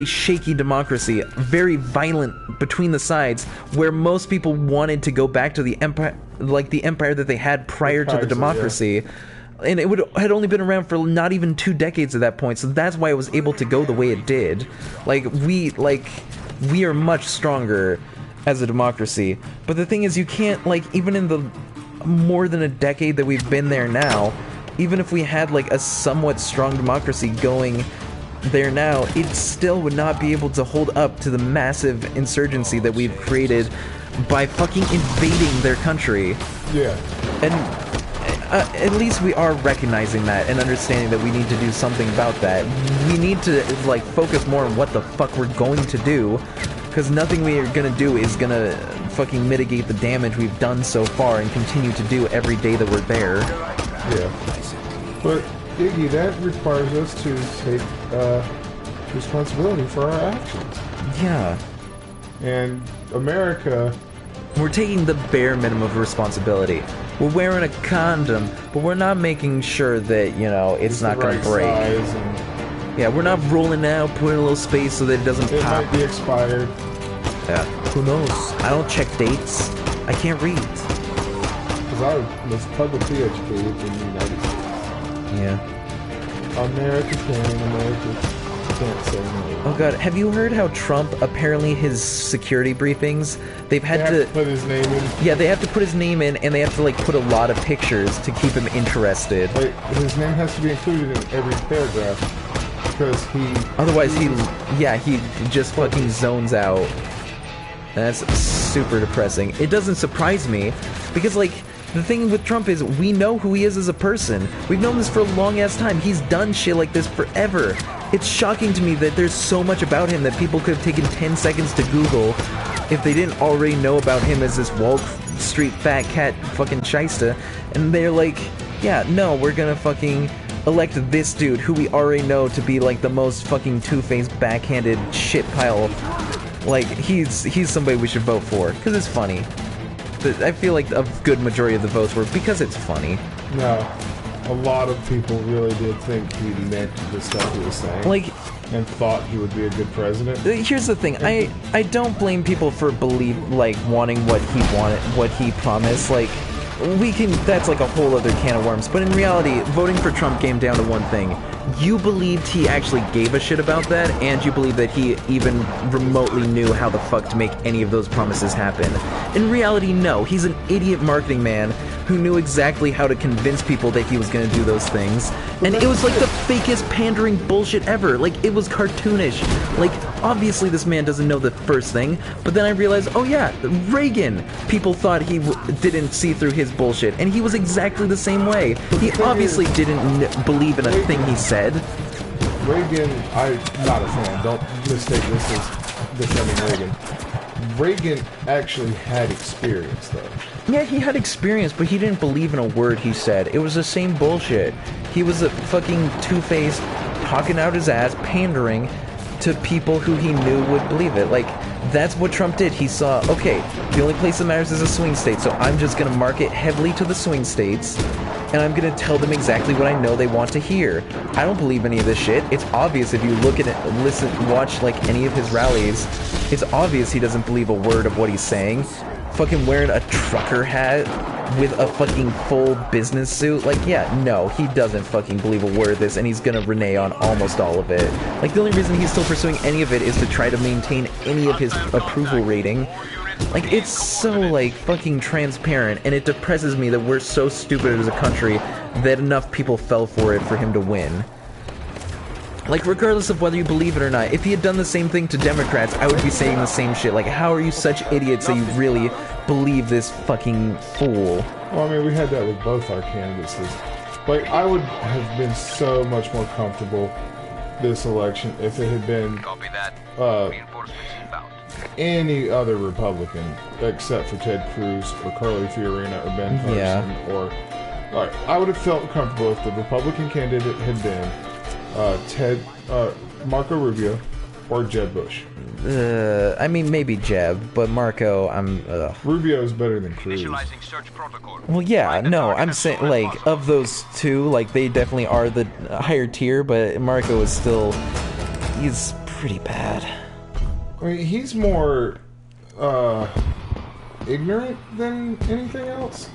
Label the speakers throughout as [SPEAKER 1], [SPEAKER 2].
[SPEAKER 1] shaky democracy, very violent between the sides, where most people wanted to go back to the empire, like the empire that they had prior to the democracy. And it had only been around for not even 2 decades at that point, so that's why it was able to go the way it did. We are much stronger as a democracy. But the thing is, you can't, even in the more than a decade that we've been there now, even if we had, a somewhat strong democracy going there now, it still would not be able to hold up to the massive insurgency that we've created by fucking invading their country.
[SPEAKER 2] Yeah.
[SPEAKER 1] And at least we are recognizing that and understanding that we need to do something about that. We need to, focus more on what the fuck we're going to do, because nothing we are gonna do is gonna fucking mitigate the damage we've done so far and continue to do every day that we're there.
[SPEAKER 2] Yeah. But, Iggy, that requires us to take responsibility for our actions.
[SPEAKER 1] Yeah.
[SPEAKER 2] And America...
[SPEAKER 1] We're taking the bare minimum of responsibility. We're wearing a condom, but we're not making sure that, it's not going to break. Yeah, we're not rolling out, putting a little space so that it doesn't pop.
[SPEAKER 2] It might be expired.
[SPEAKER 1] Yeah. Who knows? I don't check dates. I can't read.
[SPEAKER 2] Because I was publicly educated in the United States.
[SPEAKER 1] Yeah.
[SPEAKER 2] America can, America can't say no.
[SPEAKER 1] Oh god, have you heard how Trump, apparently his security briefings, they have to
[SPEAKER 2] put his name in?
[SPEAKER 1] Yeah, they have to put his name in, and they have to, put a lot of pictures to keep him interested.
[SPEAKER 2] His name has to be included in every paragraph, because
[SPEAKER 1] otherwise he just fucking zones out. And that's super depressing. It doesn't surprise me, because, the thing with Trump is, we know who he is as a person. We've known this for a long-ass time. He's done shit like this forever. It's shocking to me that there's so much about him that people could have taken 10 seconds to Google if they didn't already know about him as this Wall Street fat cat fucking shysta. And they're like, yeah, no, we're gonna fucking elect this dude who we already know to be, the most fucking two-faced, backhanded shit pile. He's somebody we should vote for, because it's funny. I feel like a good majority of the votes were because it's funny.
[SPEAKER 2] No. A lot of people really did think he meant the stuff he was saying. And thought he would be a good president.
[SPEAKER 1] Here's the thing. I don't blame people for wanting what he promised. That's a whole other can of worms. But in reality, voting for Trump came down to one thing. You believed he actually gave a shit about that, and you believe that he even remotely knew how the fuck to make any of those promises happen. In reality, no. He's an idiot marketing man who knew exactly how to convince people that he was gonna do those things. And it was the fakest pandering bullshit ever. It was cartoonish. Obviously this man doesn't know the first thing, but then I realized, oh yeah, Reagan! People thought he didn't see through his bullshit, and he was exactly the same way. He obviously didn't believe in a thing he said.
[SPEAKER 2] Reagan, I'm not a fan. Don't mistake this as defending Reagan. Reagan actually had experience, though.
[SPEAKER 1] Yeah, he had experience, but he didn't believe in a word he said. It was the same bullshit. He was a fucking two-faced, talking out his ass, pandering to people who he knew would believe it. That's what Trump did. He saw, okay, the only place that matters is a swing state, so I'm just gonna market heavily to the swing states, and I'm gonna tell them exactly what I know they want to hear. I don't believe any of this shit. It's obvious if you look at it, watch any of his rallies, it's obvious he doesn't believe a word of what he's saying. Fucking wearing a trucker hat with a fucking full business suit. Yeah, no, he doesn't fucking believe a word of this, and he's gonna renege on almost all of it. The only reason he's still pursuing any of it is to try to maintain any of his approval rating. It's so, fucking transparent, and it depresses me that we're so stupid as a country that enough people fell for it for him to win. Regardless of whether you believe it or not, if he had done the same thing to Democrats, I would be saying the same shit. How are you such idiots that you really believe this fucking fool?
[SPEAKER 2] Well, I mean, we had that with both our candidates. I would have been so much more comfortable this election if it had been any other Republican except for Ted Cruz or Carly Fiorina or Ben Carson I would have felt comfortable if the Republican candidate had been Marco Rubio or Jeb Bush.
[SPEAKER 1] I mean, maybe Jeb, but Marco,
[SPEAKER 2] Rubio is better than Cruz.
[SPEAKER 1] Well, yeah, no, I'm saying, of those two, they definitely are the higher tier, but Marco is still, he's pretty bad.
[SPEAKER 2] I mean, he's more ignorant than anything else.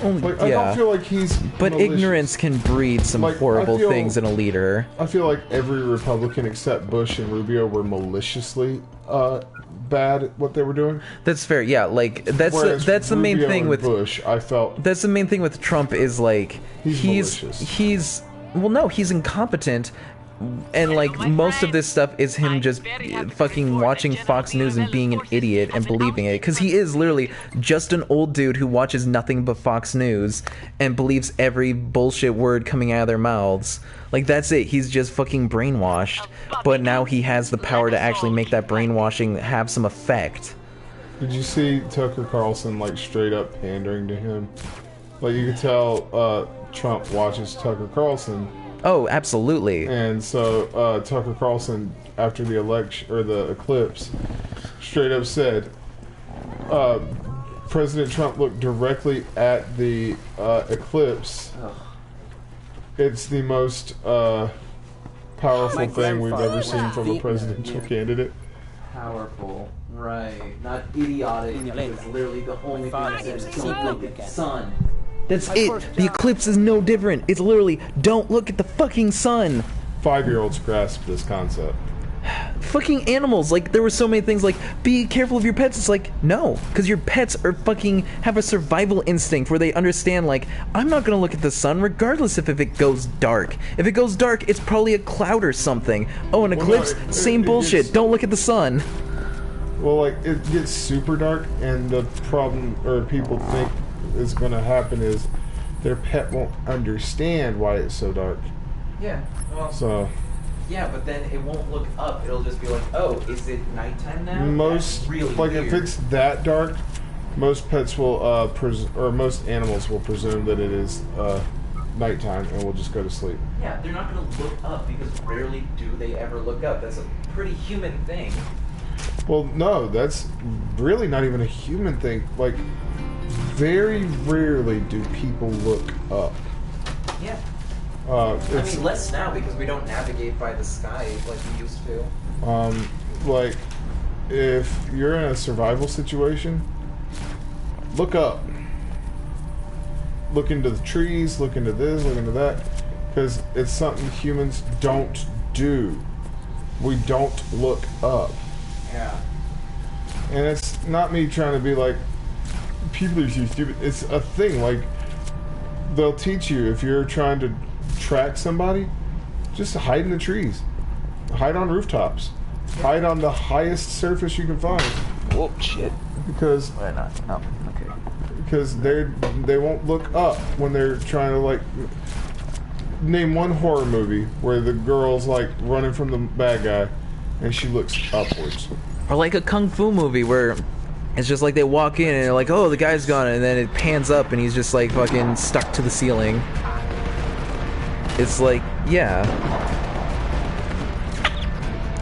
[SPEAKER 2] Like, I don't feel like he's
[SPEAKER 1] But
[SPEAKER 2] malicious.
[SPEAKER 1] ignorance can breed some horrible things in a leader.
[SPEAKER 2] I feel like every Republican except Bush and Rubio were maliciously bad at what they were doing.
[SPEAKER 1] That's fair. Yeah, like that's the main
[SPEAKER 2] Rubio
[SPEAKER 1] thing
[SPEAKER 2] and
[SPEAKER 1] with
[SPEAKER 2] Bush. I felt
[SPEAKER 1] that's the main thing with Trump is like he's incompetent. And like most of this stuff is him just fucking watching Fox News and being an idiot and believing it, because he is literally just an old dude who watches nothing but Fox News and believes every bullshit word coming out of their mouths. Like, that's it. He's just fucking brainwashed, but now he has the power to actually make that brainwashing have some effect.
[SPEAKER 2] Did you see Tucker Carlson like straight up pandering to him? Like, you could tell Trump watches Tucker Carlson.
[SPEAKER 1] Oh, absolutely.
[SPEAKER 2] And so Tucker Carlson, after the election or the eclipse, straight up said, President Trump looked directly at the eclipse. It's the most powerful thing we've ever seen from a presidential candidate.
[SPEAKER 1] Powerful, right? Not idiotic. It's literally the only thing that says don't look at the sun. That's it. The eclipse is no different. It's literally, don't look at the fucking sun.
[SPEAKER 2] 5-year-olds grasp this concept.
[SPEAKER 1] Fucking animals. Like, there were so many things like, be careful of your pets. It's like, no. Because your pets are fucking, have a survival instinct where they understand, like, I'm not gonna look at the sun regardless if it goes dark. If it goes dark, it's probably a cloud or something. Oh, an eclipse? Same bullshit. Don't look at the sun.
[SPEAKER 2] Well, like, it gets super dark, and the problem, or people think is going to happen is their pet won't understand why it's so dark.
[SPEAKER 1] Yeah, well,
[SPEAKER 2] so
[SPEAKER 1] yeah, but then it won't look up. It'll just be like, oh, is it nighttime now?
[SPEAKER 2] Most
[SPEAKER 1] really
[SPEAKER 2] like
[SPEAKER 1] weird.
[SPEAKER 2] If it's that dark, most pets will or most animals will presume that it is nighttime and will just go to sleep.
[SPEAKER 1] Yeah, they're not going to look up because rarely do they ever look up. That's a pretty human thing.
[SPEAKER 2] Well, no, that's really not even a human thing. Like, very rarely do people look up.
[SPEAKER 1] Yeah.
[SPEAKER 2] I
[SPEAKER 1] mean, less now because we don't navigate by the sky like we used to.
[SPEAKER 2] Like, if you're in a survival situation, look up. Look into the trees, look into this, look into that, because it's something humans don't do. We don't look up.
[SPEAKER 1] Yeah.
[SPEAKER 2] And it's not me trying to be like, people are so stupid. It's a thing. Like, they'll teach you if you're trying to track somebody, just hide in the trees, hide on rooftops, hide on the highest surface you can find.
[SPEAKER 1] Whoa, shit.
[SPEAKER 2] Because
[SPEAKER 1] why not? Oh, okay.
[SPEAKER 2] Because they won't look up when they're trying to, like, name one horror movie where the girl's like running from the bad guy and she looks upwards.
[SPEAKER 1] Or like a kung fu movie where it's just like they walk in and they're like, oh, the guy's gone, and then it pans up and he's just like fucking stuck to the ceiling. It's like, yeah.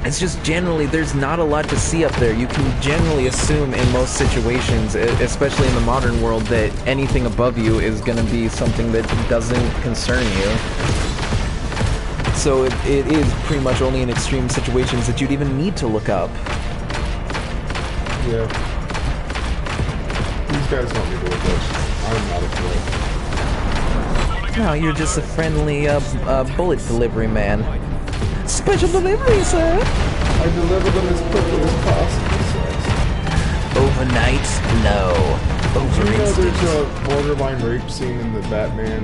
[SPEAKER 1] It's just generally, there's not a lot to see up there. You can generally assume in most situations, especially in the modern world, that anything above you is going to be something that doesn't concern you. So it is pretty much only in extreme situations that you'd even need to look up.
[SPEAKER 2] Yeah. These guys want me to look up. I'm not afraid.
[SPEAKER 1] No, you're just a friendly bullet delivery man. Special delivery, sir!
[SPEAKER 2] I deliver them as quickly as possible, sir.
[SPEAKER 1] Overnight? No. Over
[SPEAKER 2] Do you know
[SPEAKER 1] instant.
[SPEAKER 2] there's a borderline rape scene in the Batman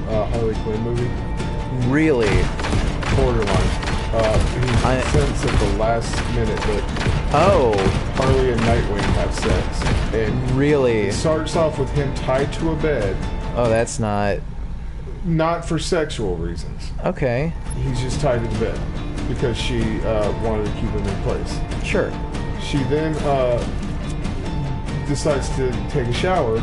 [SPEAKER 2] Harley Quinn movie?
[SPEAKER 1] Really?
[SPEAKER 2] Borderline. He sense at the last minute that Harley and Nightwing have sex. And
[SPEAKER 1] really?
[SPEAKER 2] It starts off with him tied to a bed.
[SPEAKER 1] Oh, that's not
[SPEAKER 2] for sexual reasons.
[SPEAKER 1] Okay.
[SPEAKER 2] He's just tied to the bed because she wanted to keep him in place.
[SPEAKER 1] Sure.
[SPEAKER 2] She then decides to take a shower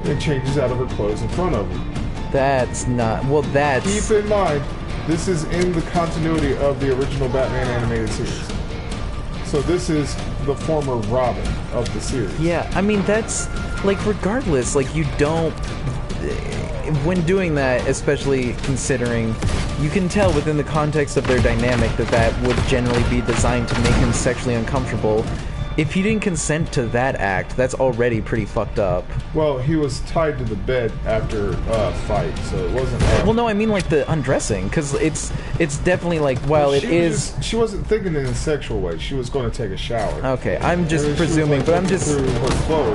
[SPEAKER 2] and changes out of her clothes in front of him.
[SPEAKER 1] That's not... Well, that's...
[SPEAKER 2] Keep in mind, this is in the continuity of the original Batman animated series. So this is the former Robin of the series.
[SPEAKER 1] Yeah, I mean, that's... Like, regardless, like, you don't... When doing that, especially considering you can tell within the context of their dynamic that would generally be designed to make him sexually uncomfortable. If he didn't consent to that act, that's already pretty fucked up.
[SPEAKER 2] Well, he was tied to the bed after a fight, so it wasn't.
[SPEAKER 1] Well, no, I mean like the undressing, because it's definitely like, while it is.
[SPEAKER 2] She wasn't thinking in a sexual way. She was going to take a shower.
[SPEAKER 1] Okay, I'm just presuming, but I'm just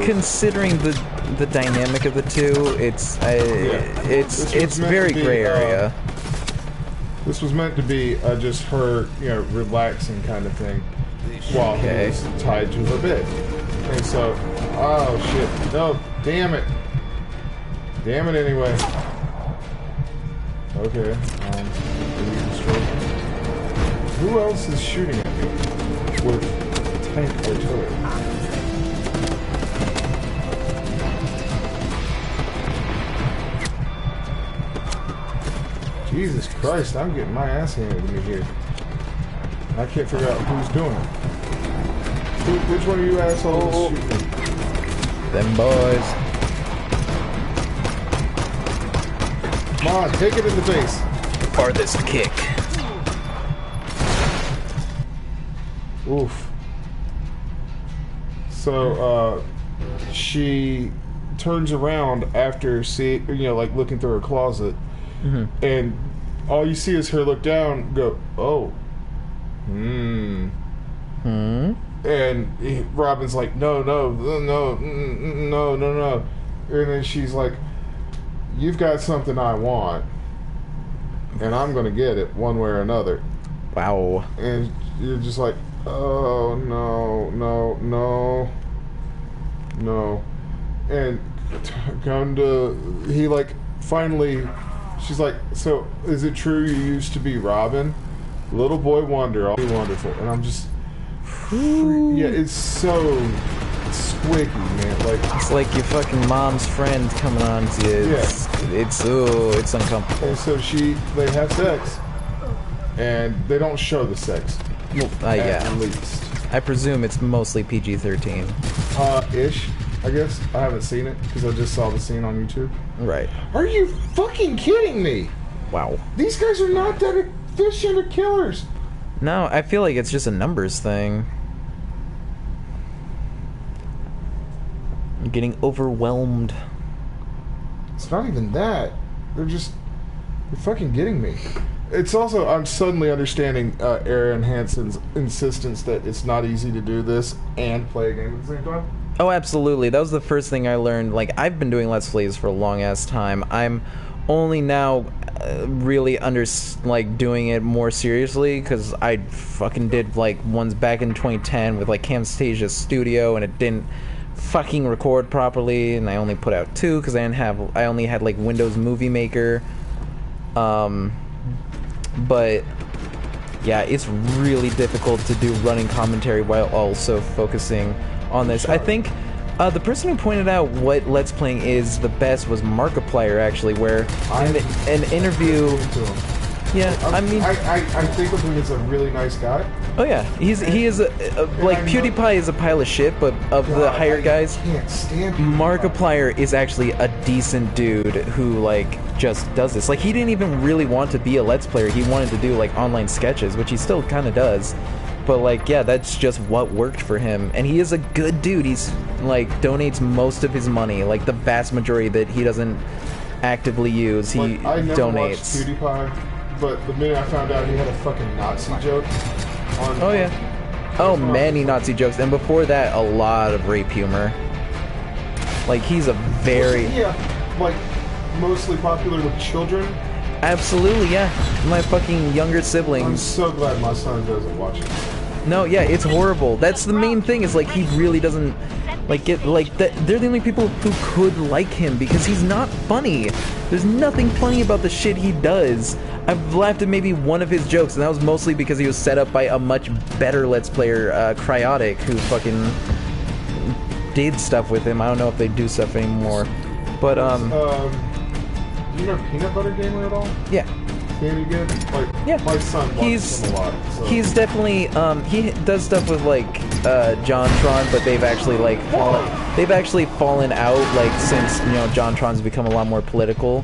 [SPEAKER 1] considering the dynamic of the two. It's very gray area.
[SPEAKER 2] This was meant to be just her, relaxing kind of thing, while he was tied to her bed. And so, oh shit, no, damn it anyway. Okay, who else is shooting at me with tank artillery? Jesus Christ, I'm getting my ass handed to me here. I can't figure out who's doing it. Which one of you assholes is shooting me?
[SPEAKER 1] Them boys.
[SPEAKER 2] Come on, take it in the face.
[SPEAKER 1] Farthest kick.
[SPEAKER 2] Oof. So, she turns around after looking through her closet, and all you see is her look down, go, oh. And Robin's like, no. And then she's like, you've got something I want, and I'm gonna get it one way or another.
[SPEAKER 1] Wow.
[SPEAKER 2] And you're just like, oh, no. And finally, she's like, so is it true you used to be Robin? Little boy wonder, all be wonderful. And I'm just, yeah, it's so squicky, man. Like,
[SPEAKER 1] it's like your fucking mom's friend coming on to you. It's uncomfortable.
[SPEAKER 2] And so they have sex, and they don't show the sex.
[SPEAKER 1] Well,
[SPEAKER 2] at least.
[SPEAKER 1] I presume it's mostly PG-13.
[SPEAKER 2] Ish, I guess. I haven't seen it, because I just saw the scene on YouTube.
[SPEAKER 1] Right.
[SPEAKER 2] Are you fucking kidding me?
[SPEAKER 1] Wow.
[SPEAKER 2] These guys are not that efficient of killers.
[SPEAKER 1] No, I feel like it's just a numbers thing. I'm getting overwhelmed.
[SPEAKER 2] It's not even that. They're fucking getting me. It's also, I'm suddenly understanding Aaron Hansen's insistence that it's not easy to do this and play a game at the same time.
[SPEAKER 1] Oh, absolutely. That was the first thing I learned. Like, I've been doing Let's Plays for a long-ass time. I'm only now really doing it more seriously, because I fucking did, ones back in 2010 with, Camtasia Studio, and it didn't fucking record properly, and I only put out 2, because I only had, Windows Movie Maker. But yeah, it's really difficult to do running commentary while also focusing on this. I think the person who pointed out what Let's Playing is the best was Markiplier, actually, where in an interview... Yeah, I mean...
[SPEAKER 2] I think of him as a really nice guy.
[SPEAKER 1] Oh yeah, he is PewDiePie is a pile of shit, but of the higher guys,
[SPEAKER 2] can't stand PewDiePie.
[SPEAKER 1] Markiplier is actually a decent dude who just does this. He didn't even really want to be a Let's Player. He wanted to do online sketches, which he still kind of does. But yeah, that's just what worked for him. And he is a good dude. He's donates most of his money, the vast majority that he doesn't actively use. He
[SPEAKER 2] I never
[SPEAKER 1] donates.
[SPEAKER 2] Watched PewDiePie, but the minute I found out he had a fucking Nazi joke on...
[SPEAKER 1] Oh yeah. Oh, many Nazi jokes, and before that, a lot of rape humor. He's a very...
[SPEAKER 2] Yeah, mostly popular with children.
[SPEAKER 1] Absolutely, yeah. My fucking younger siblings.
[SPEAKER 2] I'm so glad my son doesn't watch it.
[SPEAKER 1] No, yeah, it's horrible. That's the main thing, is he really doesn't get that. They're the only people who could like him, because he's not funny. There's nothing funny about the shit he does. I've laughed at maybe one of his jokes, and that was mostly because he was set up by a much better Let's Player, Cryotic, who fucking did stuff with him. I don't know if they do stuff anymore. But,
[SPEAKER 2] do you know Peanut Butter Gamer at all?
[SPEAKER 1] Yeah.
[SPEAKER 2] Any good?
[SPEAKER 1] Yeah.
[SPEAKER 2] My son watches him a lot. So.
[SPEAKER 1] He's definitely, he does stuff with, JonTron, but they've actually, fallen out, since, JonTron's become a lot more political.